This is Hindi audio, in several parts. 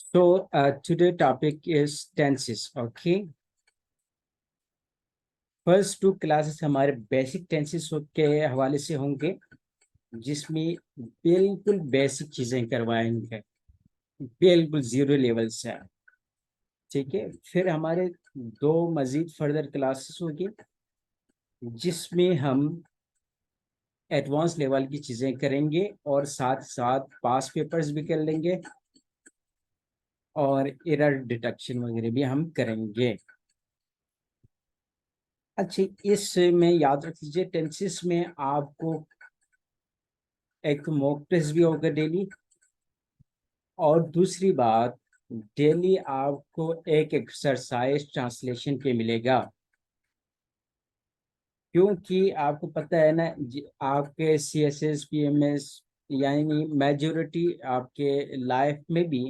So today topic is tenses. Okay. First two classes हमारे बेसिक टेंसेस के हवाले से होंगे, जिसमें बिल्कुल बेसिक चीजें करवाएंगे, बिल्कुल जीरो लेवल से। ठीक है। फिर हमारे दो मजीद फर्दर क्लासेस होगी, जिसमें हम एडवांस लेवल की चीजें करेंगे और साथ साथ पास पेपर्स भी कर लेंगे और एरर डिटेक्शन वगैरह भी हम करेंगे। अच्छा, इसमें याद रख लीजिए, टेंसेस में आपको एक मॉक टेस्ट भी होगा डेली, और दूसरी बात, डेली आपको एक एक्सरसाइज ट्रांसलेशन के मिलेगा। क्योंकि आपको पता है ना, आपके CSS PMS यानी मेजॉरिटी आपके लाइफ में भी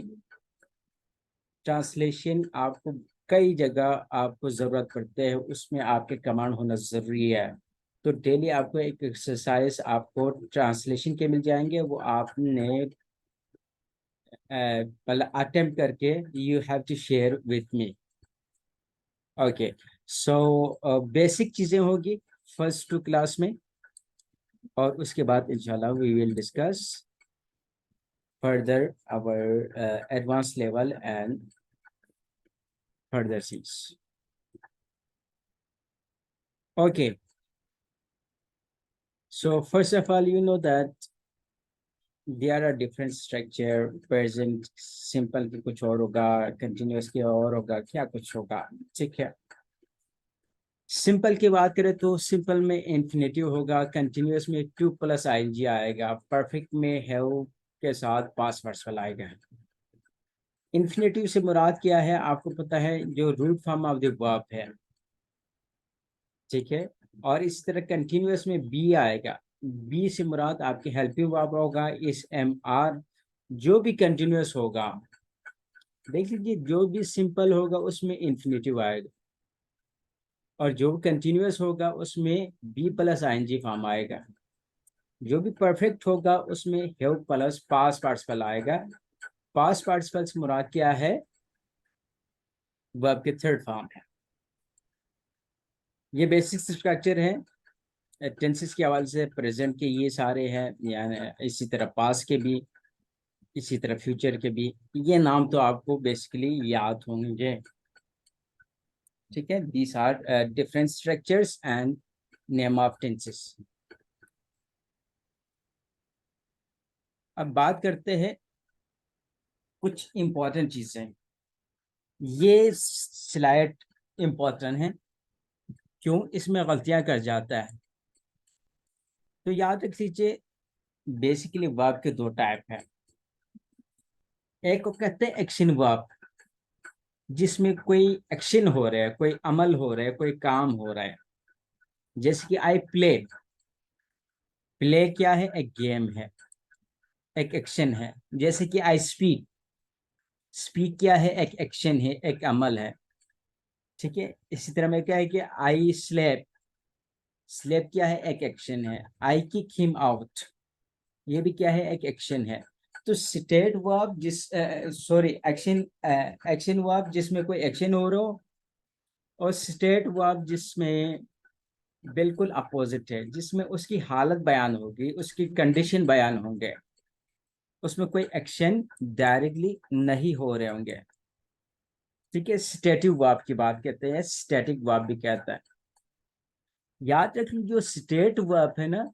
ट्रांसलेशन आपको कई जगह आपको ज़रूरत पड़ते हैं, उसमें आपके कमांड होना ज़रूरी है। तो डेली आपको एक एक्सरसाइज आपको ट्रांसलेशन के मिल जाएंगे, वो आपने अटेम्प्ट करके you have to share with me. Okay, so basic चीज़ें होगी फर्स्ट टू क्लास में, और उसके बाद इंशाल्लाह we will discuss further our advanced level and further things. Okay, so first of all, you know that there are different structure, present simple की कुछ और होगा, continuous की और होगा, क्या कुछ होगा। ठीक है। सिंपल की बात करें तो सिंपल में इंफिनिटिव होगा, कंटिन्यूअस में टू प्लस ING आएगा, परफेक्ट में हैव के साथ पास्ट पार्टिसिपल आएगा। इन्फिनेटिव से मुराद क्या है, आपको पता है, जो root form of the verb है। ठीक है। और इस तरह कंटिन्यूअस में बी आएगा, बी से मुराद आपकी हेल्पिंग वर्ब होगा, इस MR। जो भी कंटिन्यूअस होगा, देख लीजिए, जो भी सिंपल होगा उसमें इन्फिनेटिव आएगा, और जो कंटिन्यूअस होगा उसमें बी प्लस ING फॉर्म आएगा। जो भी परफेक्ट होगा उसमें हैव प्लस पास्ट पार्टिसिपल आएगा। पास्ट पार्टिसिपल से मुराद क्या है, वर्ब के थर्ड फॉर्म है। ये बेसिक स्ट्रक्चर है टेंसेस के हवाले से। प्रेजेंट के ये सारे हैं, यानी इसी तरह पास के भी, इसी तरह फ्यूचर के भी। ये नाम तो आपको बेसिकली याद होंगे। ठीक है। These are different structures and name of tenses. अब बात करते हैं कुछ इंपॉर्टेंट चीजें। ये स्लाइड इंपॉर्टेंट है, क्यों, इसमें गलतियां कर जाता है। तो याद रख लीजिए, बेसिकली वर्ब के दो टाइप है। एक को कहते हैं एक्शन वर्ब, जिसमें कोई एक्शन हो रहा है, कोई अमल हो रहा है, कोई काम हो रहा है। जैसे कि आई प्ले, प्ले क्या है, एक गेम है, एक एक्शन है। जैसे कि आई स्पीक, स्पीक क्या है, एक एक्शन है, एक अमल है। ठीक है। इसी तरह में क्या है कि आई स्लेप, स्लेप क्या है, एक एक्शन है। आई किक हिम आउट, ये भी क्या है, एक एक्शन है। तो स्टेट वर्ब जिस सॉरी एक्शन, एक्शन वर्ब जिसमें कोई एक्शन हो रहा हो, और स्टेट वर्ब जिसमें बिल्कुल अपोजिट है, जिसमें उसकी हालत बयान होगी, उसकी कंडीशन बयान होंगे, उसमें कोई एक्शन डायरेक्टली नहीं हो रहे होंगे। ठीक है। स्टैटिक वर्ब की बात करते हैं, स्टैटिक वर्ब भी कहता है। याद रखिए, जो स्टेट वर्ब है ना,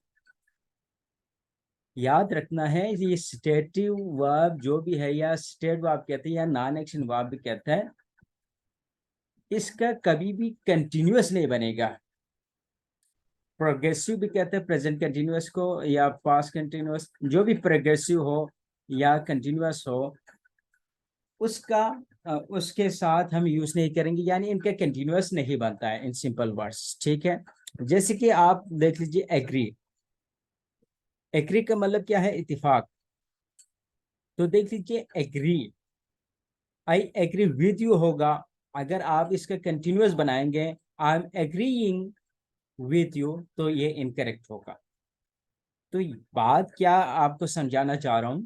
याद रखना है, ये स्टेटिव वर्ब जो भी है, या स्टेट वर्ब कहते हैं, या नॉन एक्शन वर्ब भी कहता है, इसका कभी भी कंटिन्यूअस नहीं बनेगा। प्रोग्रेसिव भी कहते हैं प्रेजेंट कंटिन्यूअस को, या पास्ट कंटिन्यूअस, जो भी प्रोग्रेसिव हो या कंटिन्यूअस हो, उसका उसके साथ हम यूज नहीं करेंगे, यानी इनका कंटिन्यूअस नहीं बनता है इन सिंपल वर्ड्स। ठीक है। जैसे कि आप देख लीजिए, एग्री, एग्री का मतलब क्या है, इत्तेफाक। तो देख लीजिए, agree, I agree with you होगा। अगर आप इसका कंटिन्यूअस बनाएंगे, I am agreeing with you, तो ये इनकरेक्ट होगा। तो बात क्या आपको समझाना चाह रहा हूं,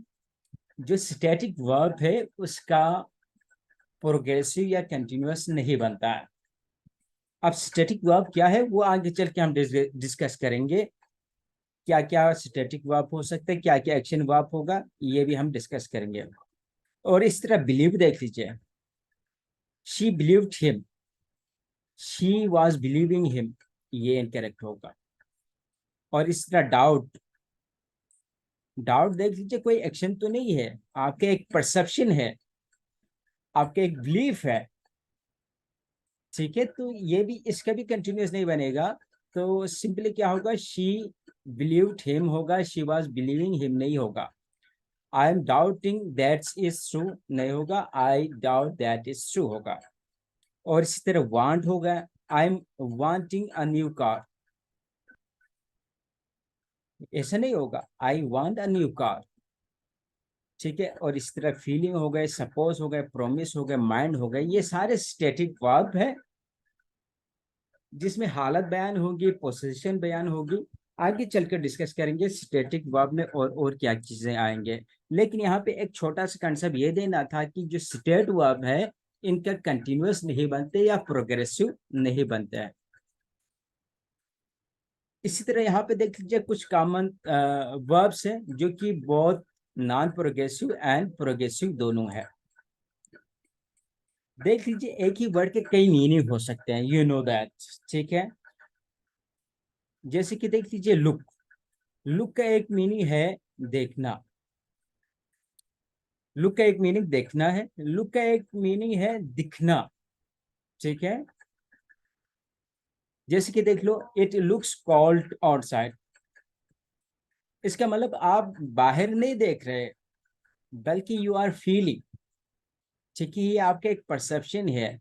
जो स्टैटिक वर्ब है उसका प्रोग्रेसिव या कंटिन्यूअस नहीं बनता है। अब स्टैटिक वर्ब क्या है वो आगे चल के हम डिस्कस करेंगे, क्या क्या स्टैटिक वर्ब हो सकता है, क्या क्या एक्शन वर्ब होगा, ये भी हम डिस्कस करेंगे। और इस तरह बिलीव देख लीजिए, she believed him, she was believing him, ये इनकरेक्ट होगा। और इस तरह डाउट, डाउट देख लीजिए कोई एक्शन तो नहीं है, आपके एक परसेप्शन है, आपके एक बिलीफ है, ठीक है, तो ये भी इसका भी कंटिन्यूअस नहीं बनेगा। तो सिंपली क्या होगा, शी बिलीव्ड हिम होगा, शी वाज बिलीविंग हिम नहीं होगा। I am doubting that is true नहीं होगा, I doubt that is true होगा। और इसी तरह वांट होगा, I am wanting a new car, ऐसा नहीं होगा, I want a new car, ठीक है। और इस तरह फीलिंग हो गए, सपोज हो गए, प्रोमिस हो गए, माइंड हो गए, ये सारे स्टैटिक वर्ब है जिसमें हालत बयान होगी, पोजीशन बयान होगी। आगे चलकर डिस्कस करेंगे स्टैटिक वर्ब में और क्या चीजें आएंगे। लेकिन यहाँ पे एक छोटा सा कंसेप्ट ये देना था कि जो स्टेट वर्ब है इनका कंटिन्यूअस नहीं बनते या प्रोग्रेसिव नहीं बनते हैं। इसी तरह यहाँ पे देख लीजिए कुछ कॉमन वर्ब्स हैं जो कि बहुत नॉन प्रोग्रेसिव एंड प्रोग्रेसिव दोनों है। देख लीजिए एक ही वर्ड के कई मीनिंग हो सकते हैं, यू नो दैट, ठीक है। जैसे कि देख लीजिए लुक, लुक का एक मीनिंग है देखना, लुक का एक मीनिंग देखना है, लुक का एक मीनिंग है दिखना, ठीक है। जैसे कि देख लो, इट लुक्स कोल्ड आउटसाइड, इसका मतलब आप बाहर नहीं देख रहे बल्कि यू आर फीलिंग, ठीक है। ये आपका एक परसेप्शन है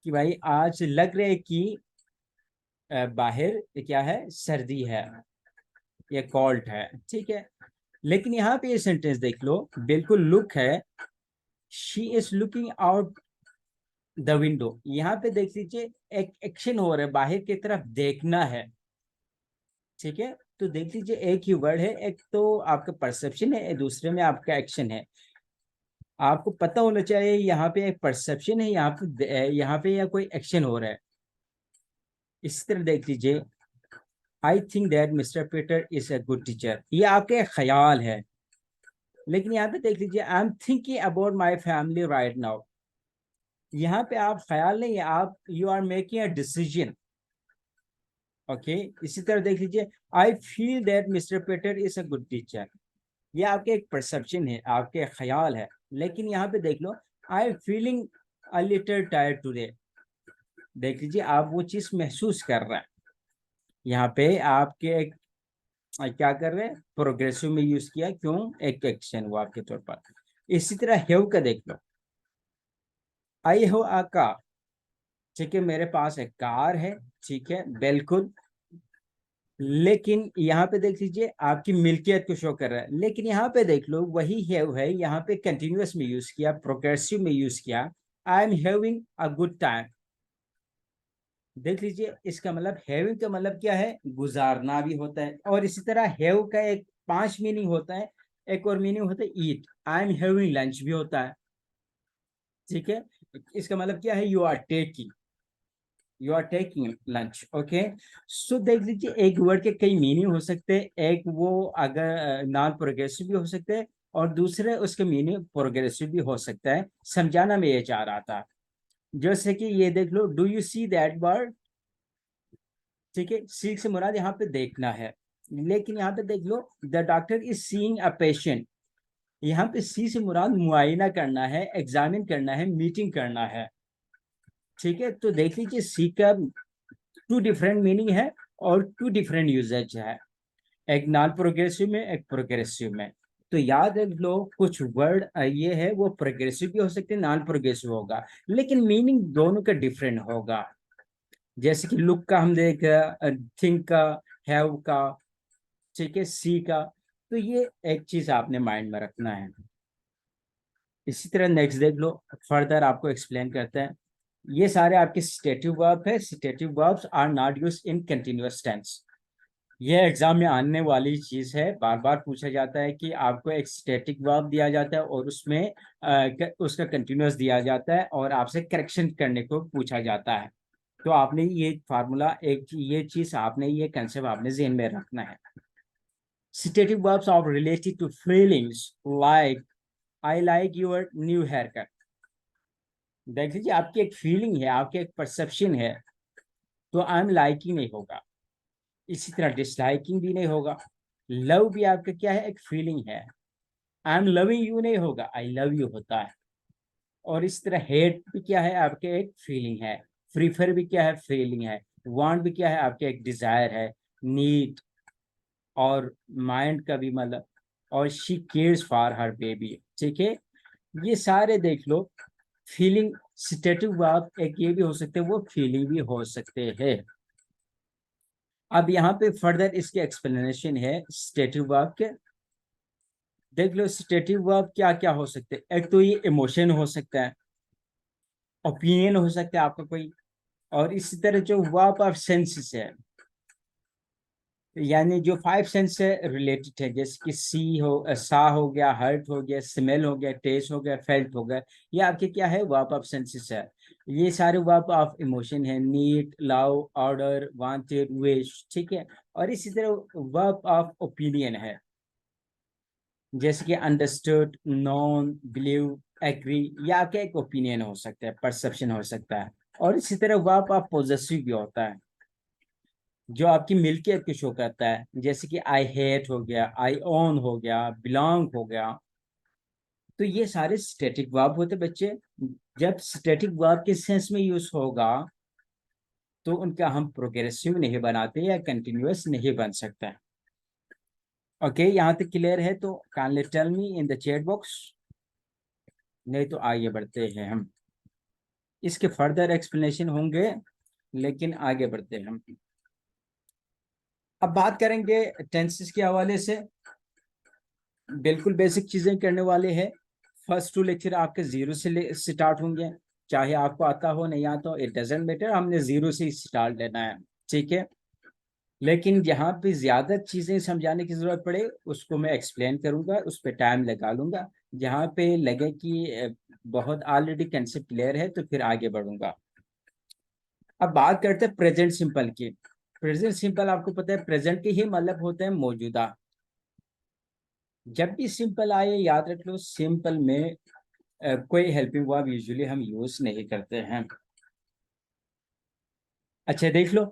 कि भाई आज लग रहा है कि बाहर क्या है, सर्दी है या कोल्ड है, ठीक है। लेकिन यहाँ पे ये सेंटेंस देख लो, बिल्कुल लुक है, she is looking out the window, यहाँ पे देख लीजिए एक एक्शन हो रहा है, बाहर की तरफ देखना है, ठीक है। तो देख लीजिए एक ही वर्ड है, एक तो आपका परसेप्शन है, दूसरे में आपका एक्शन है। आपको पता होना चाहिए यहाँ पे एक परसेप्शन है, यहाँ पे या कोई एक्शन हो रहा है। इस तरह देख लीजिए, I think that mister Peter is a good teacher, ये आपके ख्याल है। लेकिन यहाँ पे देख लीजिए, I am thinking about my family right now, यहाँ पे आप ख्याल नहीं है, आप you are making a decision, okay. इसी तरह देख लीजिए, I feel that mister Peter is a good teacher, ये आपके एक परसेप्शन है, आपके ख्याल है। लेकिन यहाँ पे देख लो, I am feeling a little tired today, देख लीजिए आप वो चीज महसूस कर रहे हैं, यहाँ पे आपके एक क्या कर रहे हैं, प्रोग्रेसिव में यूज किया, क्यों, एक एक्शन वो आपके तौर पर। इसी तरह हेव का देख लो, आई हो आ कार, ठीक है, मेरे पास एक कार है, ठीक है, बिल्कुल। लेकिन यहाँ पे देख लीजिए आपकी मिल्कियत को शो कर रहा है, लेकिन यहाँ पे देख लो वही हैव है, यहाँ पे कंटिन्यूअस में यूज किया, प्रोग्रेसिव में यूज किया, आई am having a good time, देख लीजिए इसका मतलब हैविंग का मतलब क्या है, गुजारना भी होता है। और इसी तरह हैव का एक 5 मीनिंग होता है, एक और मीनिंग होता है eat, I am having lunch भी होता है, ठीक है। इसका मतलब क्या है, you are taking lunch, okay. So देख लीजिए एक वर्ड के कई मीनिंग हो सकते हैं, एक वो अगर नॉन प्रोग्रेसिव भी हो सकते हैं और दूसरे उसके मीनिंग प्रोग्रेसिव भी हो सकता है, समझाना मैं ये चाह रहा था। जैसे कि ये देख लो, do you see that bird, ठीक है, सी से मुराद यहाँ पे देखना है। लेकिन यहाँ पे देख लो, the doctor is seeing a patient, यहाँ पे सी से मुराद मुआयना करना है, एग्जामिन करना है, मीटिंग करना है, ठीक है। तो देख लीजिए सी का 2 डिफरेंट मीनिंग है और 2 डिफरेंट यूजेज है, एक नॉन प्रोग्रेसिव में, एक प्रोग्रेसिव में। तो याद रख लो कुछ वर्ड ये है वो प्रोग्रेसिव भी हो सकते हैं, नॉन प्रोग्रेसिव होगा, लेकिन मीनिंग दोनों का डिफरेंट होगा। जैसे कि लुक का हम देख, थिंक का, हैव का, ठीक है, सी का। तो ये एक चीज आपने माइंड में रखना है। इसी तरह नेक्स्ट देख लो, फर्दर आपको एक्सप्लेन करते हैं। ये सारे आपके स्टेटिव वर्ब है, stative verbs are not used in continuous tense, ये एग्जाम में आने वाली चीज है, बार बार पूछा जाता है कि आपको एक स्टैटिक वर्ब दिया जाता है और उसमें उसका कंटिन्यूअस दिया जाता है और आपसे करेक्शन करने को पूछा जाता है। तो आपने ये फार्मूला, एक ये चीज आपने, ये कंसेप्ट आपने ज़हन में रखना है। Static verbs are related to feelings like I like your new hair cut. देख लीजिए, आपकी एक फीलिंग है, आपकी एक परसेप्शन है, तो आई एम लाइकिंग नहीं होगा, इसी तरह डिसलाइकिंग भी नहीं होगा। लव भी आपका क्या है, एक फीलिंग है, आई एम लविंग यू नहीं होगा, आई लव यू होता है। और इस तरह हेट भी क्या है, आपके एक फीलिंग है। प्रीफर भी क्या है, फीलिंग है। वांट भी क्या है, आपके एक डिजायर है। नीड और माइंड का भी मतलब, और she cares for her baby, ठीक है। ये सारे देख लो, फीलिंग स्टेटिक वर्ब एक ये भी हो सकते हैं, वो फीलिंग भी हो सकते हैं। अब यहाँ पे फर्दर इसके एक्सप्लेनेशन है स्टेटिक वर्ब के। देख लो स्टेटिक वर्ब क्या क्या हो सकते हैं। एक तो ये इमोशन हो सकता है, ओपिनियन हो सकता है आपका कोई, और इसी तरह जो वर्ब ऑफ सेंसेस है, यानी जो फाइव सेंस से रिलेटेड है, जैसे कि सी हो, सा हो गया, हर्ट हो गया, स्मेल हो गया, टेस्ट हो गया, फेल्ट हो गया, ये आपके क्या है, वर्ब ऑफ सेंसेस है। ये सारे वर्ब ऑफ इमोशन है, need, love, order, wanted, wish, ठीक है। और इसी तरह वर्ब ऑफ ओपिनियन है, जैसे कि अंडरस्टूड, नोन, बिलीव, एग्री, या आपका एक ओपिनियन हो सकता है, परसेप्शन हो सकता है। और इसी तरह वर्ब ऑफ पॉजेसिव भी होता है, जो आपकी मिल्कियत को शो करता है, जैसे कि आई हेट हो गया, आई ओन हो गया, बिलोंग हो गया। तो ये सारे स्टैटिक वर्ब होते बच्चे। जब स्टैटिक वर्ब के सेंस में यूज होगा तो उनका हम प्रोग्रेसिव नहीं बनाते या कंटिन्यूअस नहीं बन सकता। ओके, यहाँ तक क्लियर है? तो kindly tell me in the chat box, नहीं तो आगे बढ़ते हैं हम। इसके फर्दर एक्सप्लेनेशन होंगे, लेकिन आगे बढ़ते हैं हम। अब बात करेंगे टेंसेस के हवाले से, बिल्कुल बेसिक चीजें करने वाले हैं। फर्स्ट टू लेक्चर आपके जीरो से स्टार्ट होंगे, चाहे आपको आता हो नहीं आता हो, इट डजेंट मैटर, हमने जीरो से ही स्टार्ट लेना है, ठीक है। लेकिन जहाँ पे ज्यादा चीजें समझाने की जरूरत पड़े उसको मैं एक्सप्लेन करूंगा, उस पर टाइम लगा लूंगा। जहाँ पे लगे कि बहुत ऑलरेडी कंसेप्ट क्लियर है तो फिर आगे बढ़ूंगा। अब बात करते हैं प्रेजेंट सिंपल की। प्रेजेंट सिंपल आपको पता है प्रेजेंट के ही मतलब होते हैं मौजूदा। जब भी सिंपल आए याद रख लो, सिंपल में कोई हेल्पिंग वर्ब यूजुअली हम यूज नहीं करते हैं। अच्छा देख लो,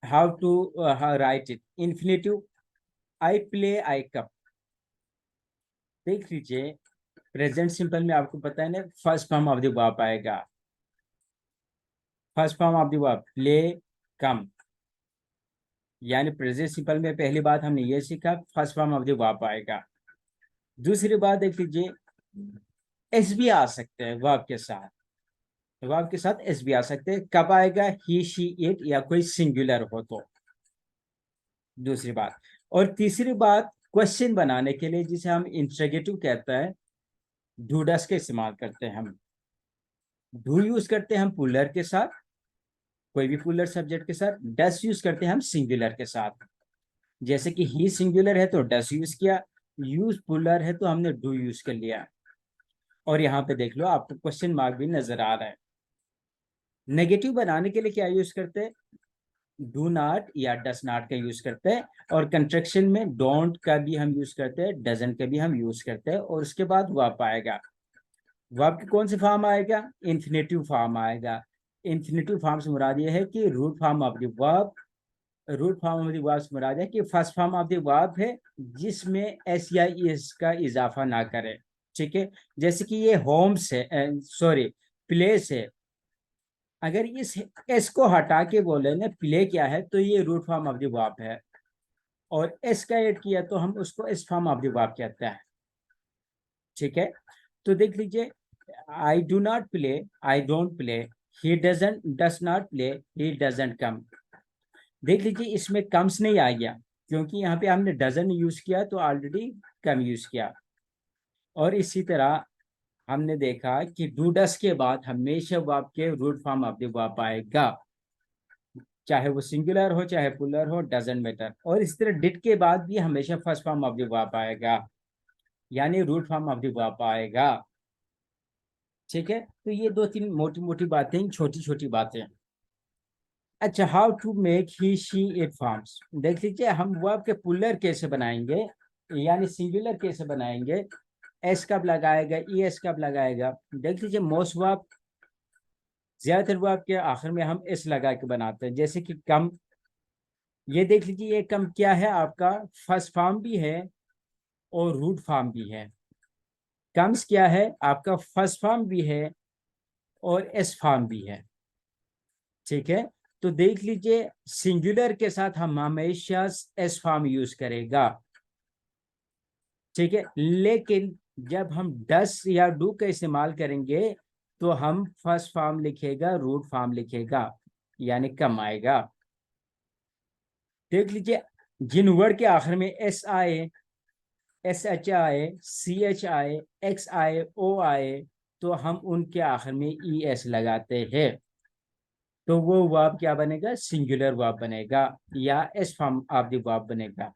how to write it. Infinitive, I play, I cup. देख लीजिए, प्रेजेंट सिंपल में आपको पता है ना, first form of the verb आएगा। First form of the verb play, come. यानी प्रेजेंट सिंपल में पहली बात हमने ये सीखा, first form of the verb आएगा। दूसरी बात देख लीजिए, एस भी आ सकते हैं वर्ब के साथ, वर्ब के साथ एस भी आ सकते हैं। कब आएगा? ही, शी, इट, या कोई सिंगुलर हो तो। दूसरी बात। और तीसरी बात, क्वेश्चन बनाने के लिए जिसे हम इंट्रोगेटिव कहते हैं, डू डस का इस्तेमाल करते हैं हम। डू यूज करते हैं हम पुलर के साथ, कोई भी पुलर सब्जेक्ट के साथ। डस यूज करते हैं हम सिंगुलर के साथ, जैसे कि ही सिंगुलर है तो डस यूज किया, यूज पुलर है तो हमने डू यूज कर लिया। और यहाँ पे देख लो आपको क्वेश्चन मार्क भी नजर आ रहा है। नेगेटिव बनाने के लिए क्या यूज करते हैं? डू नॉट या डस नॉट का यूज करते हैं। और कंट्रक्शन में डोंट का भी हम यूज करते हैं, डजंट का भी हम यूज करते हैं। और उसके बाद वर्ब आएगा। वर्ब की कौन सी फॉर्म आएगा? इन्फिनेटिव फॉर्म आएगा। इन्फिनेटिव फॉर्म से मुराद ये है कि root form of the verb, root form of the verb से मुराद है कि first form of the verb है जिसमें एस या एस का इजाफा ना करे, ठीक है। जैसे कि ये होम्स है, सॉरी, प्लेस है। अगर इस एस को हटा के बोले ना प्ले क्या है, तो ये root form of the verb है। और एस का ऐड किया तो हम उसको S form of the verb कहते हैं, ठीक है। तो देख लीजिए, I do not play, I don't play, he doesn't, does not play, he doesn't come. देख लीजिए, इसमें कम्स नहीं आ गया क्योंकि यहाँ पे हमने डजन यूज किया तो ऑलरेडी कम यूज किया। और इसी तरह हमने देखा कि डू डस के बाद हमेशा वर्ब के root form of the verb आएगा। चाहे वो सिंगुलर हो चाहे प्लूरल हो, डजेंट मैटर। और इस तरह डिड के बाद भी हमेशा first form of the verb आएगा, यानी root form of the verb आएगा। ठीक है, तो ये दो तीन मोटी मोटी बातें, छोटी छोटी बातें। अच्छा, how to make he she it forms. देख लीजिए, हम वर्ब के पुलर कैसे बनाएंगे, यानी सिंगुलर कैसे बनाएंगे। एस कब लगाएगा, ई एस कब लगाएगा। देख लीजिए, मोस्ट वर्ब, ज्यादातर वर्ब के आखिर में हम एस लगा के बनाते हैं। जैसे कि कम, ये देख लीजिए, ये कम क्या है आपका, फर्स्ट फॉर्म भी है और रूट फॉर्म भी है। कम्स क्या है आपका, फर्स्ट फॉर्म भी है और एस फॉर्म भी है। ठीक है, तो देख लीजिए, सिंगुलर के साथ हम हमेशा एस फॉर्म यूज करेगा। ठीक है, लेकिन जब हम डस या डू का इस्तेमाल करेंगे तो हम फर्स्ट फॉर्म लिखेगा, रूट फॉर्म लिखेगा, यानी कम आएगा। देख लीजिए, जिन वर्ड के आखिर में एस आए, एस एच आए, सी एच आए, एक्स आए, ओ आए, तो हम उनके आखिर में ई एस लगाते हैं, तो वो वर्ब क्या बनेगा, सिंगुलर वर्ब बनेगा या S form of the verb बनेगा।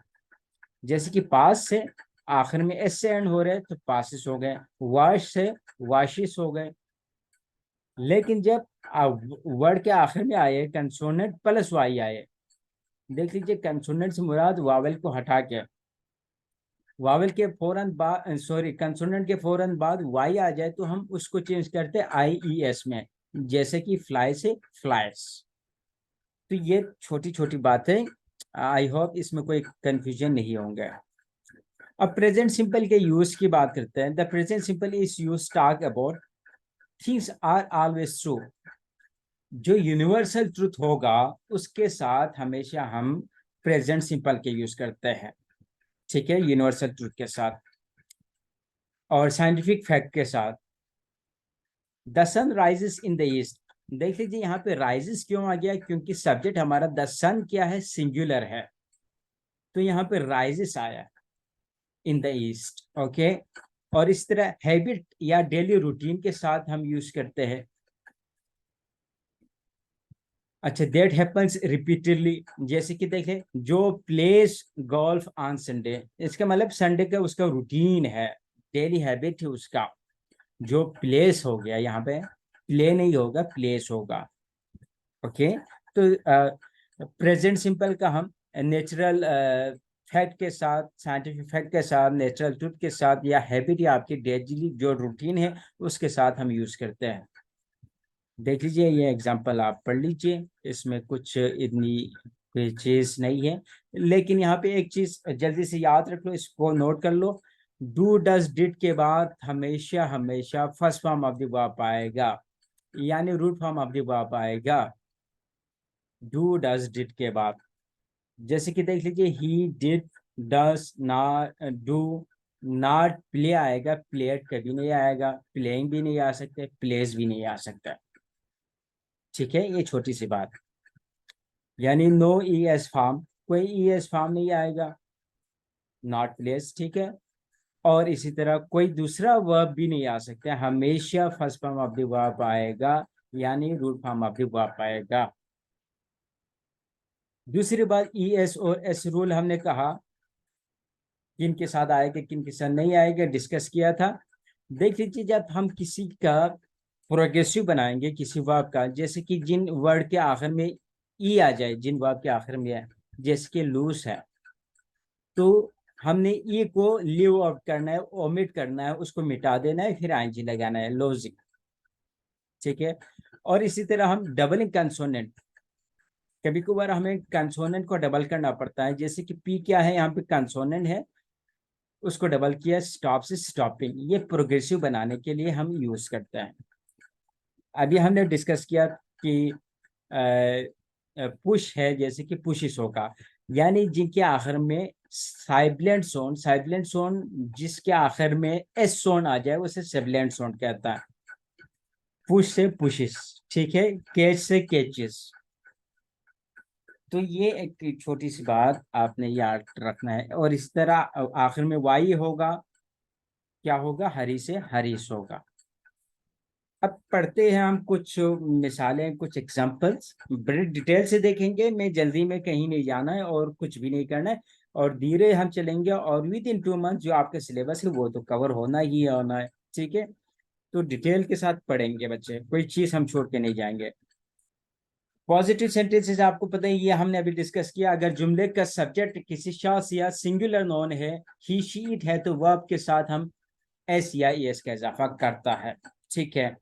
जैसे कि पास से आखिर में एस से एंड हो रहे तो पासिस हो गए, वाश से वाशिस हो गए। लेकिन जब वर्ड के आखिर में आए कंसोनेंट प्लस वाई आए, देख लीजिए, कंसोनेंट से मुराद वावल को हटा के, वावल के फौरन बाद, सॉरी, कंसोनेंट के फौरन बाद वाई आ जाए तो हम उसको चेंज करते आई ई एस में, जैसे कि फ्लाई से फ्लाइस। तो ये छोटी छोटी बातें, आई होप इसमें कोई कंफ्यूजन नहीं होंगे। अब प्रेजेंट सिंपल के यूज की बात करते हैं। The present simple is use talk about things are always true. जो यूनिवर्सल ट्रूथ होगा उसके साथ हमेशा हम प्रेजेंट सिंपल के यूज करते हैं। ठीक है, यूनिवर्सल ट्रूथ के साथ और साइंटिफिक फैक्ट के साथ। The sun rises in the east. देख लीजिए, यहाँ पे राइजेस क्यों आ गया, क्योंकि सब्जेक्ट हमारा द सन क्या है, सिंगुलर है, तो यहाँ पे राइजेस आया इन द ईस्ट। ओके, और इस तरह हैबिट या डेली रूटीन के साथ हम यूज करते हैं। अच्छा, दैट हैपन्स रिपीटेडली। जैसे कि देखें, जो प्लेस गोल्फ ऑन संडे, इसका मतलब संडे का उसका रूटीन है, डेली हैबिट है उसका। जो प्लेस हो गया, यहाँ पे प्ले नहीं होगा, प्लेस होगा। ओके, तो प्रेजेंट सिंपल का हम नेचुरल फैक्ट के साथ, साइंटिफिक फैक्ट के साथ, नेचुरल ट्रूथ के साथ, या हैबिट या आपकी डेली जो रूटीन है उसके साथ हम यूज करते हैं। देख लीजिए, ये एग्जांपल आप पढ़ लीजिए, इसमें कुछ इतनी कोई चीज नहीं है। लेकिन यहाँ पे एक चीज जल्दी से याद रख लो, इसको नोट कर लो। डू डज डिड के बाद हमेशा हमेशा first form of the verb आएगा, यानी root form of the verb आएगा डू डज डिड के बाद। जैसे कि देख लीजिए, he did, does, not, do, not play आएगा, प्लेड कभी नहीं आएगा, प्लेइंग भी नहीं आ सकते, प्लेस भी नहीं आ सकता। ठीक है, ये छोटी सी बात, यानी नो ई एस फॉर्म, कोई ई एस फॉर्म नहीं आएगा, नॉट प्लेस। ठीक है, और इसी तरह कोई दूसरा वर्ब भी नहीं आ सकता, हमेशा first form of the verb आएगा, यानी root form of the verb आएगा। दूसरी बात, ई एस और एस रूल हमने कहा किन के साथ आएगा किन के साथ नहीं आएगा, डिस्कस किया था। देख लीजिए, जब हम किसी का प्रोग्रेसिव बनाएंगे किसी वर्ब का, जैसे कि जिन वर्ड के आखिर में ई आ जाए, जिन वर्ब के आखिर में है, जैसे कि लूज है, तो हमने ई को लीव आउट करना है, ओमिट करना है, उसको मिटा देना है, फिर आईएनजी लगाना है, लॉजिक। ठीक है, और इसी तरह हम डबलिंग कंसोनेंट, कभी कभार हमें कंसोनेंट को डबल करना पड़ता है। जैसे कि पी क्या है, यहाँ पे कंसोनेंट है, उसको डबल किया, स्टॉप से स्टॉपिंग, ये प्रोग्रेसिव बनाने के लिए हम यूज करते हैं। अभी हमने डिस्कस किया कि पुश है, जैसे कि पुशिस होगा, यानी जिनके आखिर में साइलेंट सोन, साइलेंट सोन जिसके आखिर में एस सोन आ जाए उसे साइलेंट सोन कहता है। पुश से पुशिस, ठीक है, कैच से कैचेस। तो ये एक छोटी सी बात आपने याद रखना है। और इस तरह आखिर में वाई होगा, क्या होगा, हरी से हरीश होगा। अब पढ़ते हैं हम कुछ मिसालें, कुछ एग्जांपल्स, बड़े डिटेल से देखेंगे। मैं जल्दी में कहीं नहीं जाना है और कुछ भी नहीं करना है, और धीरे हम चलेंगे, और विद इन 2 मंथ जो आपका सिलेबस है वो तो कवर होना ही होना है। ठीक है, तो डिटेल के साथ पढ़ेंगे बच्चे, कोई चीज हम छोड़ के नहीं जाएंगे। पॉजिटिव सेंटेंसेस आपको पता है, ये हमने अभी डिस्कस किया। अगर जुमले का सब्जेक्ट किसी शख्स या सिंगुलर नॉन है, ही शी इट है, तो वर्ब के साथ हम एस या एस का इजाफा करता है। ठीक है,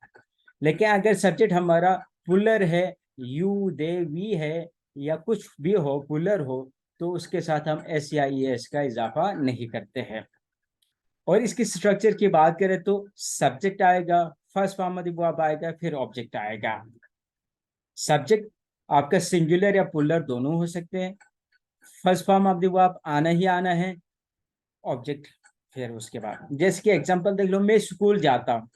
लेकिन अगर सब्जेक्ट हमारा पुलर है, यू दे वी है, या कुछ भी हो पुलर हो, तो उसके साथ हम एस या एस का इजाफा नहीं करते हैं। और इसकी स्ट्रक्चर की बात करें तो सब्जेक्ट आएगा, first form of the verb आएगा, फिर ऑब्जेक्ट आएगा। सब्जेक्ट आपका सिंगुलर या पुलर दोनों हो सकते हैं। First form of the verb आना ही आना है, ऑब्जेक्ट फिर उसके बाद। जैसे कि एग्जांपल देख लो, मैं स्कूल जाता हूँ।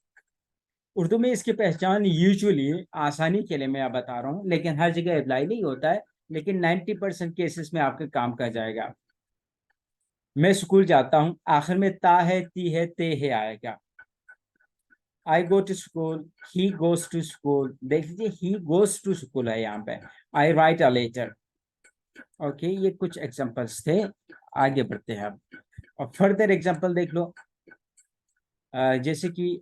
उर्दू में इसकी पहचान यूजुअली, आसानी के लिए मैं बता रहा हूँ, लेकिन हर जगह अप्लाई नहीं होता है, लेकिन 90% केसेस में आपके काम कर जाएगा। मैं स्कूल जाता हूँ, आखिर में ता है, ती है, ते है आएगा। I go to school, he goes to school. देख लीजिए, ही गोज टू स्कूल है यहाँ पे। I write a letter. Okay, ये कुछ एग्जांपल्स थे। आगे बढ़ते हैं अब, और फर्दर एग्जांपल देख लो। जैसे कि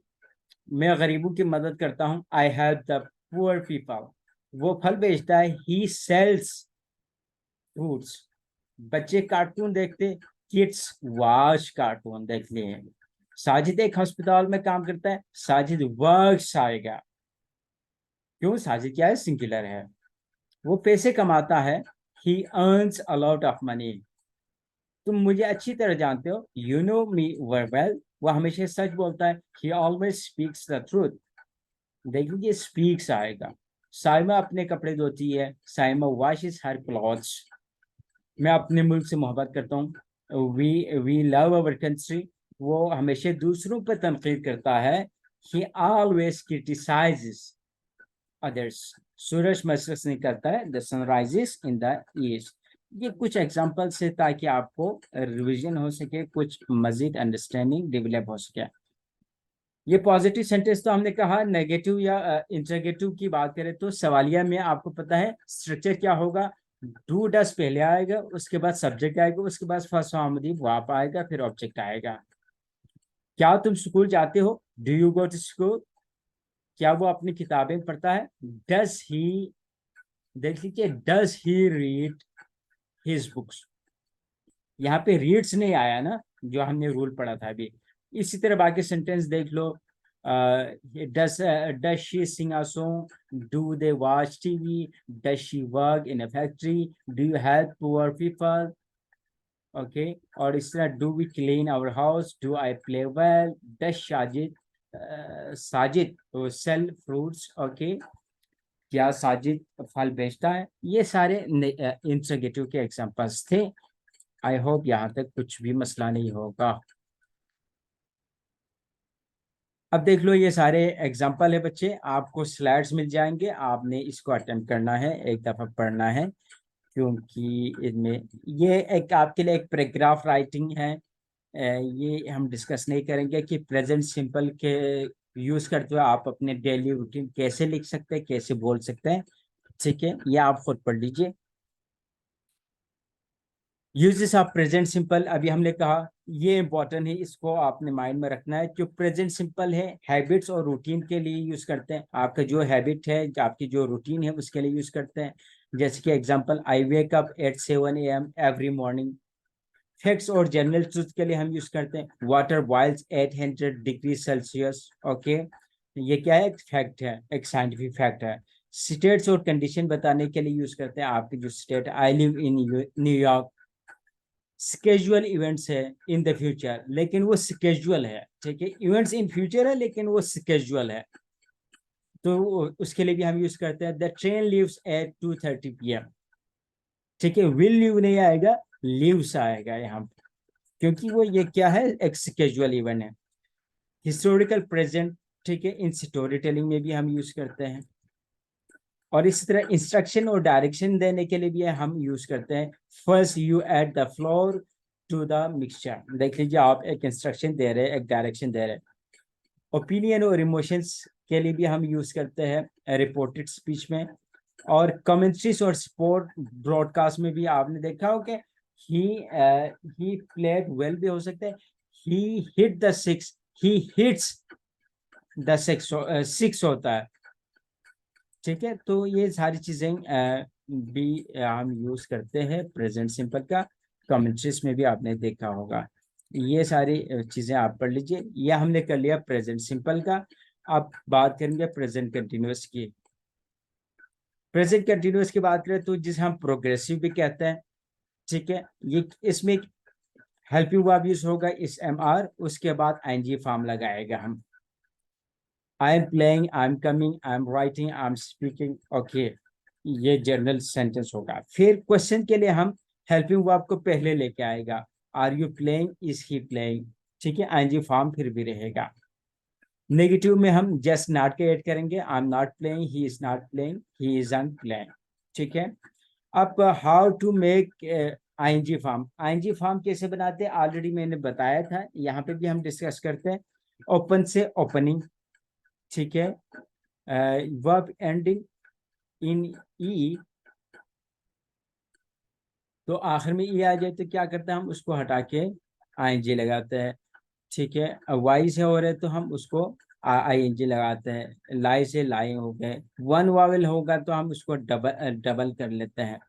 मैं गरीबों की मदद करता हूँ, I help the poor people. वो फल बेचता है, ही सेल्स फ्रूट्स। बच्चे कार्टून देखते, किड्स वॉच कार्टून देखते हैं। साजिद एक अस्पताल में काम करता है, साजिद वर्क्स आएगा। क्यों? साजिद क्या है? सिंगुलर है। वो पैसे कमाता है, ही earns a lot of money. तुम मुझे अच्छी तरह जानते हो, यू नो मी वेल। वो हमेशा सच बोलता है, he always speaks the truth. देख लीजिए, स्पीक्स आएगा। साइमा अपने कपड़े धोती है, साइमा वॉशेस हर क्लॉथ्स। मैं अपने मुल्क से मोहब्बत करता हूँ, we we love our country. वो हमेशा दूसरों पर तनकीद करता है, ही ऑलवेज क्रिटिसाइजेस अदर्स। सूरज मशरक से निकलता है, the sun rises in the east. ये कुछ एग्जांपल से, ताकि आपको रिवीजन हो सके, कुछ मजीद अंडरस्टैंडिंग डेवलप हो सके। ये पॉजिटिव सेंटेंस तो हमने कहा। नेगेटिव या इंटरोगेटिव की बात करें तो सवालिया में आपको पता है स्ट्रक्चर क्या होगा। डू डस पहले आएगा, उसके बाद सब्जेक्ट आएगा, उसके बाद फर्स्ट फॉर्म वाप आएगा, फिर ऑब्जेक्ट आएगा। क्या तुम स्कूल जाते हो? Do you go to school? क्या वो अपनी किताबें पढ़ता है? डस ही, देख लीजिए, डस ही रीड हिज बुक्स। यहाँ पे रीड्स नहीं आया ना, जो हमने रूल पढ़ा था अभी। इसी तरह बाकी सेंटेंस देख लो। Does she sing a song, do they watch TV, does she work in a factory, do you help poor people. Okay, और इस तरह do we clean our house, do I play well, does Sajid Sajid sell fruits. Okay, क्या साजिद फल बेचता है? ये सारे इंट्रोगेटिव के एग्जांपल्स थे। आई होप यहाँ तक कुछ भी मसला नहीं होगा। अब देख लो, ये सारे एग्जाम्पल है बच्चे, आपको स्लाइड्स मिल जाएंगे, आपने इसको अटेम्प्ट करना है, एक दफ़ा पढ़ना है, क्योंकि इनमें ये एक आपके लिए एक पैराग्राफ राइटिंग है। ये हम डिस्कस नहीं करेंगे कि प्रेजेंट सिंपल के यूज़ करते हुए आप अपने डेली रूटीन कैसे लिख सकते हैं, कैसे बोल सकते हैं। ठीक है, ये आप खुद पढ़ लीजिए। यूजेस ऑफ प्रेजेंट सिंपल, अभी हमने कहा, ये इंपॉर्टेंट है, इसको आपने माइंड में रखना है। जो प्रेजेंट सिंपल है, हैबिट्स और रूटीन के लिए यूज करते हैं। आपका जो हैबिट है, आपकी जो रूटीन है, उसके लिए यूज करते हैं। जैसे कि example, I wake up at 7 AM every morning. Facts और जनरल ट्रूथ के लिए हम यूज करते हैं, water boils 800 degree Celsius. Okay, ये क्या है? एक फैक्ट है, एक साइंटिफिक फैक्ट है। स्टेट्स और कंडीशन बताने के लिए यूज करते हैं। आपकी जो state, I live in New York. Scheduled events है इन द फ्यूचर, लेकिन वो स्केजुअल है। ठीक है, इवेंट्स इन फ्यूचर है, लेकिन वो स्केजुअल है, तो उसके लिए भी हम यूज करते हैं। The train leaves eight 2:30 PM। ठीक है, विल लीव नहीं आएगा, लीव्स आएगा यहाँ पे, क्योंकि वो ये क्या है? एक स्केजुअल इवेंट है। हिस्टोरिकल प्रेजेंट, ठीक है, इन स्टोरी टेलिंग में भी हम यूज करते हैं। और इसी तरह इंस्ट्रक्शन और डायरेक्शन देने के लिए भी हम यूज करते हैं। First you add the flour to the mixture. देख लीजिए, आप एक इंस्ट्रक्शन दे रहे हैं, एक डायरेक्शन दे रहे हैं। ओपिनियन और इमोशंस के लिए भी हम यूज करते हैं रिपोर्टेड स्पीच में, और कमेंट्रीज और स्पोर्ट ब्रॉडकास्ट में भी आपने देखा हो कि ही प्लेड वेल भी हो सकता है, he hit the six, he hits the six होता है। ठीक है, तो ये सारी चीजें भी हम यूज करते हैं प्रेजेंट सिंपल का। कमेंट्रीज में भी आपने देखा होगा। ये सारी चीजें आप पढ़ लीजिए। ये हमने कर लिया प्रेजेंट सिंपल का। अब बात करेंगे प्रेजेंट कंटिन्यूअस की। प्रेजेंट कंटिन्यूअस की बात करें तो जिसे हम प्रोग्रेसिव भी कहते हैं। ठीक है, ये इसमें हेल्पिंग वर्ब यूज होगा इस एम आर, उसके बाद आईएनजी फॉर्म लगाएगा हम। I am playing, I am coming, I am writing, I am speaking. Okay, ये जनरल सेंटेंस होगा। फिर क्वेश्चन के लिए हम हेल्पिंग वर्ब को पहले लेके आएगा। Are you playing, is he playing. ठीक है, आईएनजी फॉर्म फिर भी रहेगा। नेगेटिव में हम जस्ट नॉट के ऐड करेंगे। I am not playing, he is not playing, he isn't playing. ठीक है, अब how to make ING form. ING form कैसे बनाते हैं ऑलरेडी मैंने बताया था, यहाँ पे भी हम डिस्कस करते हैं। ओपन से ओपनिंग। ठीक है, वर्ब एंडिंग इन ई, तो आखिर में ई आ जाए तो क्या करते हैं हम उसको हटा के आईएनजी लगाते हैं। ठीक है, वाई से हो रहे तो हम उसको आईएनजी लगाते हैं। लाई से लाई हो गए। वन वावल होगा तो हम उसको डबल डबल कर लेते हैं,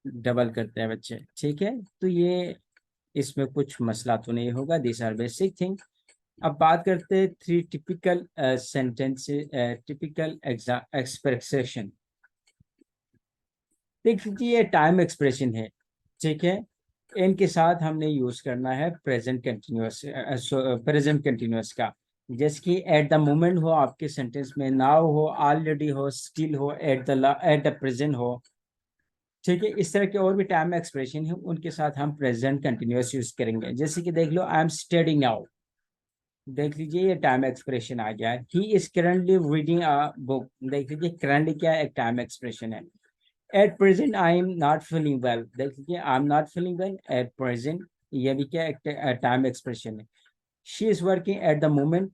डबल करते हैं बच्चे। ठीक है, तो ये इसमें कुछ मसला तो नहीं होगा। This are basic thing. अब बात करते हैं three typical sentence, typical expression. देख लीजिए, ये टाइम एक्सप्रेशन है। ठीक है, इनके साथ हमने यूज करना है प्रेजेंट कंटिन्यूअस, प्रेजेंट कंटिन्यूअस का। जैसे कि एट द मोमेंट हो आपके सेंटेंस में, नाउ हो, ऑलरेडी हो, स्टिल हो, एट द प्रेजेंट हो। ठीक है, इस तरह के और भी टाइम एक्सप्रेशन है, उनके साथ हम प्रेजेंट कंटिन्यूअस यूज करेंगे। जैसे कि देख लो, आई एम स्टडिंग नाउ। देख लीजिए, ये टाइम एक्सप्रेशन आ गया है। He is currently reading a book. देख लीजिए, करंटली क्या है, एक टाइम एक्सप्रेशन है। At present I am not feeling well. देख लीजिए, I am not feeling well at present, ये भी क्या एक टाइम एक्सप्रेशन है। She is working at the moment.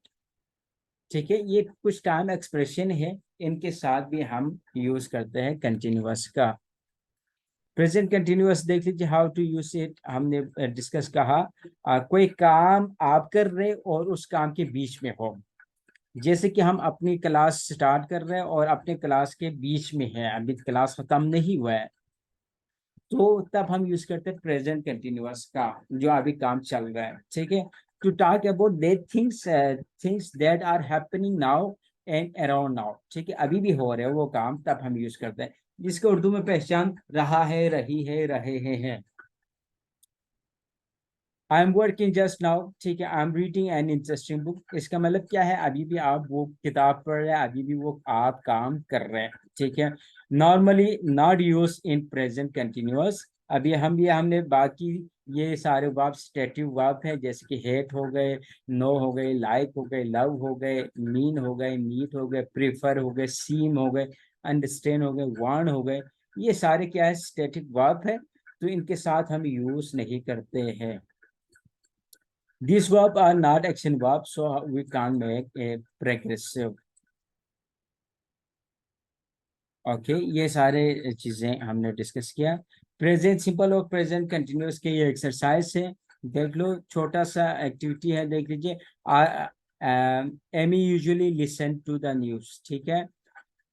ठीक है, ये कुछ टाइम एक्सप्रेशन है, इनके साथ भी हम यूज करते हैं कंटिन्यूअस का। प्रेजेंट कंटिन्यूअस देख लीजिए, हाउ टू यूज इट हमने डिस्कस कहा। कोई काम आप कर रहे और उस काम के बीच में हो। जैसे कि हम अपनी क्लास स्टार्ट कर रहे हैं और अपने क्लास के बीच में है, अभी क्लास खत्म नहीं हुआ है, तो तब हम यूज करते हैं प्रेजेंट कंटिन्यूअस का, जो अभी काम चल रहा है। ठीक है, to talk about that things, things that are happening now and around now. ठीक है, अभी भी हो रहे हैं वो काम, तब हम यूज करते हैं। जिसको उर्दू में पहचान रहा है, रही है, रहे हैं। I am working just now. ठीक है, I am reading an interesting book. इसका मतलब क्या है, अभी भी आप वो किताब पढ़ रहे हैं, अभी भी वो आप काम कर रहे हैं। ठीक है, normally not use in present continuous. अभी हमने बाकी ये सारे वर्ब स्टेटिव वर्ब है, जैसे कि हेट हो गए, नो हो गए, लाइक हो गए, लव हो गए, मीन हो गए, मीट हो गए, प्रीफर हो गए, सीम हो गए, अंडरस्टैंड हो गए, वांट हो गए। ये सारे क्या है, स्टेटिक वर्ब है, तो इनके साथ हम यूज नहीं करते हैं। These verbs are not action verbs, so we can't make a progressive. Okay, ये सारे चीजें हमने डिस्कस किया। प्रेजेंट सिंपल और प्रेजेंट कंटिन्यूअस के ये एक्सरसाइज है। देख लो, छोटा सा एक्टिविटी है, देख लीजिए। Amy usually listen to the news. ठीक है,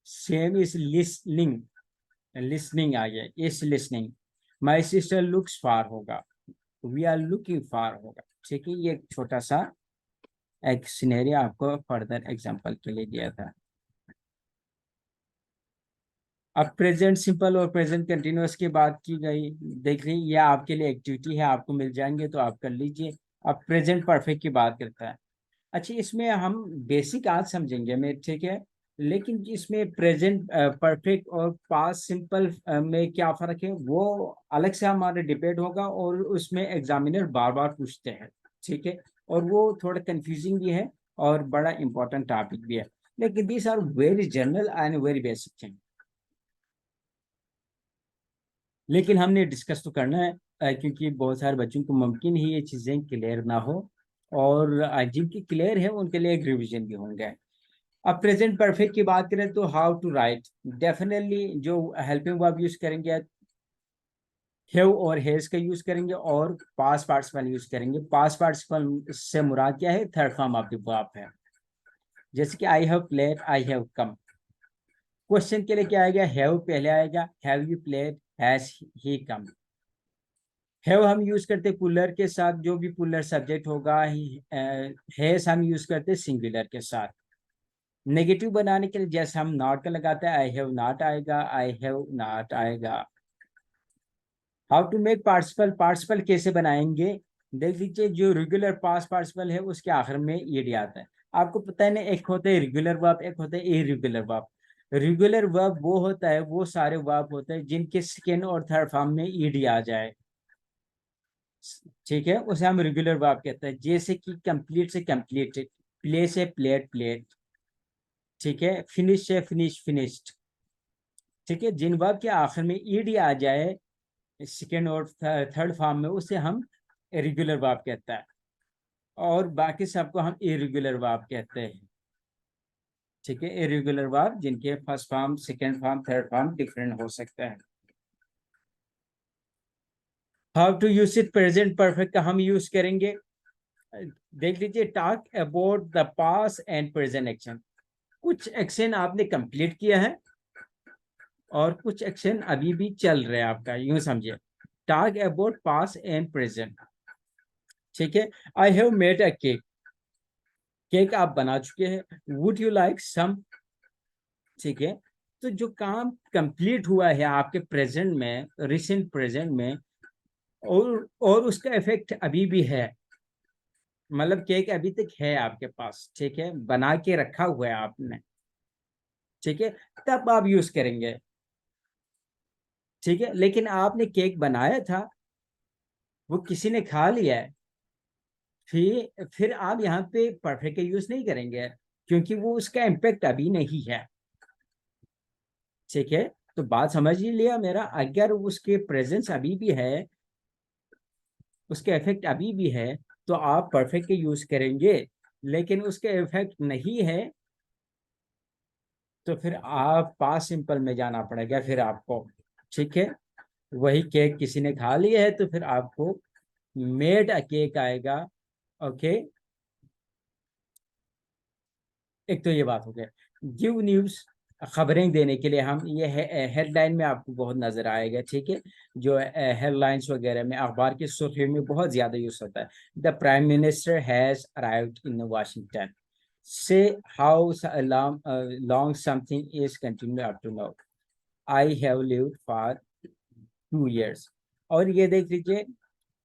सेम इज लिसनिंग, लिसनिंग आ गया, is listening. My sister looks far होगा, वी आर लुकिंग फार होगा। ठीक है, ये एक छोटा सा एक सिनेरियो आपको फर्दर एग्जांपल के लिए दिया था। अब प्रेजेंट सिंपल और प्रेजेंट कंटिन्यूअस की बात की गई, देख रही, ये आपके लिए एक्टिविटी है, आपको मिल जाएंगे तो आप कर लीजिए। अब प्रेजेंट परफेक्ट की बात करता है। अच्छा, इसमें हम बेसिक आज समझेंगे मैं, ठीक है, लेकिन इसमें प्रेजेंट परफेक्ट और पास्ट सिंपल में क्या फर्क है वो अलग से हमारे डिबेट होगा, और उसमें एग्जामिनर बार बार पूछते हैं। ठीक है, और वो थोड़ा कंफ्यूजिंग भी है और बड़ा इंपॉर्टेंट टॉपिक भी है, लेकिन these are very general and very basic thing. लेकिन हमने डिस्कस तो करना है, क्योंकि बहुत सारे बच्चों को मुमकिन ही ये चीज़ें क्लियर ना हो, और जिनकी क्लियर है उनके लिए एक रिवीजन भी होंगे। अब प्रेजेंट परफेक्ट की बात करें तो हाउ टू राइट, डेफिनेटली जो हेल्पिंग वर्ब यूज करेंगे हैव और हैज का यूज करेंगे और पास्ट पार्टिसिपल यूज करेंगे। पास्ट पार्टिसिपल से मुराद क्या है, third form of the verb है। जैसे कि I have played, I have come. Question के लिए क्या आएगा, हैव पहले आएगा, have you played, has he come. Have हम यूज करते पुलर के साथ, जो भी पुलर सब्जेक्ट होगा। हैज हम यूज करते सिंगुलर के साथ। नेगेटिव बनाने के लिए जैसे हम नॉट का लगाते हैं, आई हैव नॉट आएगा, आई हैव नॉट आएगा। How to make participle, participle कैसे बनाएंगे, देख लीजिए। जो रेगुलर पास्ट पार्टिसिपल है उसके आखिर में ईडी आता है। आपको पता है ना, एक होता है रेगुलर वर्ब, एक होता है इरेगुलर वर्ब। रेगुलर वर्ब वो होता है, वो सारे वर्ब होते हैं जिनके सेकेंड और थर्ड फॉर्म में ईडी आ जाए, ठीक है, उसे हम रेगुलर वर्ब कहते हैं। जैसे कि कंप्लीट से कंप्लीटेड, प्ले से प्लेड प्लेड, ठीक है, फिनिश से फिनिश फिनिश्ड, ठीक है। जिन वर्ब के आखिर में ईडी आ जाए सेकेंड और थर्ड फॉर्म में, उसे हम रेगुलर वर्ब कहता है, और बाकी सबको हम इरेगुलर वर्ब कहते हैं, ठीक है। इरेगुलर वर्ब जिनके first form, second form, third form different हो सकता है। How to use it, present perfect का हम यूज करेंगे। देख लीजिए, talk about the past and present action. कुछ एक्शन आपने कंप्लीट किया है और कुछ एक्शन अभी भी चल रहे हैं आपका, यूं समझिए। Talk about past and present, ठीक है। I have made a cake, cake आप बना चुके हैं। वुड यू लाइक सम, ठीक है। तो जो काम कंप्लीट हुआ है आपके प्रेजेंट में, रिसेंट प्रेजेंट में, और उसका इफेक्ट अभी भी है, मतलब केक अभी तक है आपके पास, ठीक है, बना के रखा हुआ है आपने, ठीक है, तब आप यूज करेंगे, ठीक है। लेकिन आपने केक बनाया था, वो किसी ने खा लिया है, फिर आप यहाँ पे परफेक्ट का यूज नहीं करेंगे, क्योंकि वो उसका इम्पेक्ट अभी नहीं है, ठीक है। तो बात समझ ही लिया मेरा, अगर उसके प्रेजेंस अभी भी है, उसके इफेक्ट अभी भी है, तो आप परफेक्ट के यूज करेंगे। लेकिन उसके इफेक्ट नहीं है, तो फिर आप पास सिंपल में जाना पड़ेगा फिर आपको, ठीक है। वही केक किसी ने खा लिया है, तो फिर आपको मेड अ केक आएगा, ओके। एक तो ये बात हो गया। गिव न्यूज, खबरें देने के लिए हम ये हेडलाइन में आपको बहुत नजर आएगा, ठीक है। जो हेडलाइंस वगैरह में, अखबार की सुर्खियों में बहुत ज्यादा यूज होता है। The prime minister has arrived in Washington, say how long something is continue up to now, I have lived for 2 years। और ये देख लीजिए,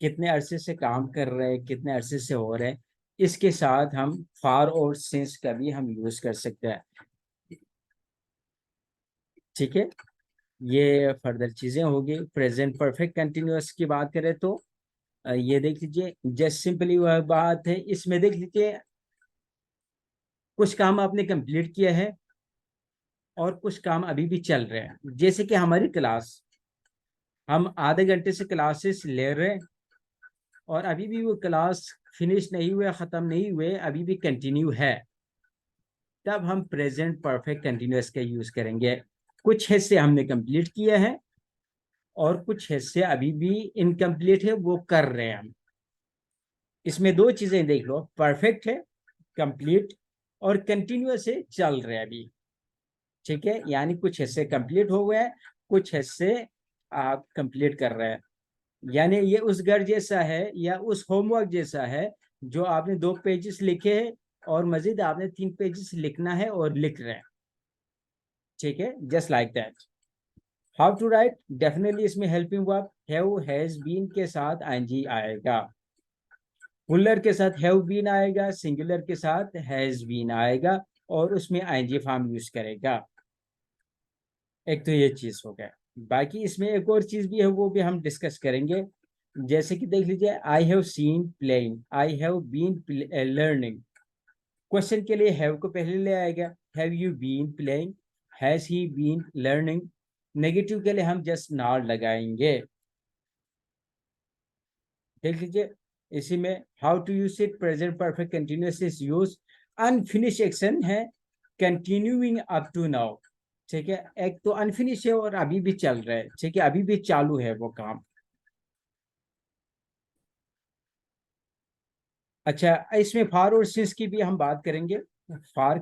कितने अरसे से काम कर रहे हैं, कितने अरसे से हो रहे हैं। इसके साथ हम फार और सिंस का भी हम यूज कर सकते हैं, ठीक है। ये फर्दर चीजें होगी। प्रेजेंट परफेक्ट कंटिन्यूअस की बात करें तो ये देख लीजिए, जस्ट सिंपली वह बात है। इसमें देख लीजिए, कुछ काम आपने कंप्लीट किया है और कुछ काम अभी भी चल रहे हैं। जैसे कि हमारी क्लास, हम आधे घंटे से क्लासेस ले रहे हैं और अभी भी वो क्लास फिनिश नहीं हुए, ख़त्म नहीं हुए, अभी भी कंटिन्यू है, तब हम प्रेजेंट परफेक्ट कंटिन्यूअस का यूज़ करेंगे। कुछ हिस्से हमने कंप्लीट किया है और कुछ हिस्से अभी भी इनकम्प्लीट है, वो कर रहे हैं हम। इसमें दो चीज़ें देख लो, परफेक्ट है, कंप्लीट, और कंटिन्यूअस है, चल रहे हैं अभी, ठीक है। यानी कुछ हिस्से कंप्लीट हो गए हैं, कुछ हिस्से आप कंप्लीट कर रहे हैं। यानी ये उस घर जैसा है या उस होमवर्क जैसा है, जो आपने 2 पेजेस लिखे हैं और मजीद आपने 3 पेजेस लिखना है और लिख रहे हैं, ठीक है, just like that. How to write, definitely इसमें helping verb have has been के साथ आईएनजी आएगा, पुलर के साथ हैव बीन आएगा, सिंगुलर के साथ हैज बीन आएगा, और उसमें आईएनजी फॉर्म यूज करेगा। एक तो ये चीज हो गया। बाकी इसमें एक और चीज भी है, वो भी हम डिस्कस करेंगे। जैसे कि देख लीजिए, I have seen playing, I have been learning. Question के लिए हैव को पहले ले आएगा, have you been playing, has he been learning. Negative के लिए हम जस्ट नॉट लगाएंगे, देख लीजिए। इसी में how to use it, present perfect continuous is use, unfinished action है कंटिन्यूइंग अप टू नाउ, ठीक है। एक तो अनफिनिश है और अभी भी चल रहा है, ठीक है, अभी भी चालू है वो काम। अच्छा, इसमें फार और सिंस की भी हम बात करेंगे। फार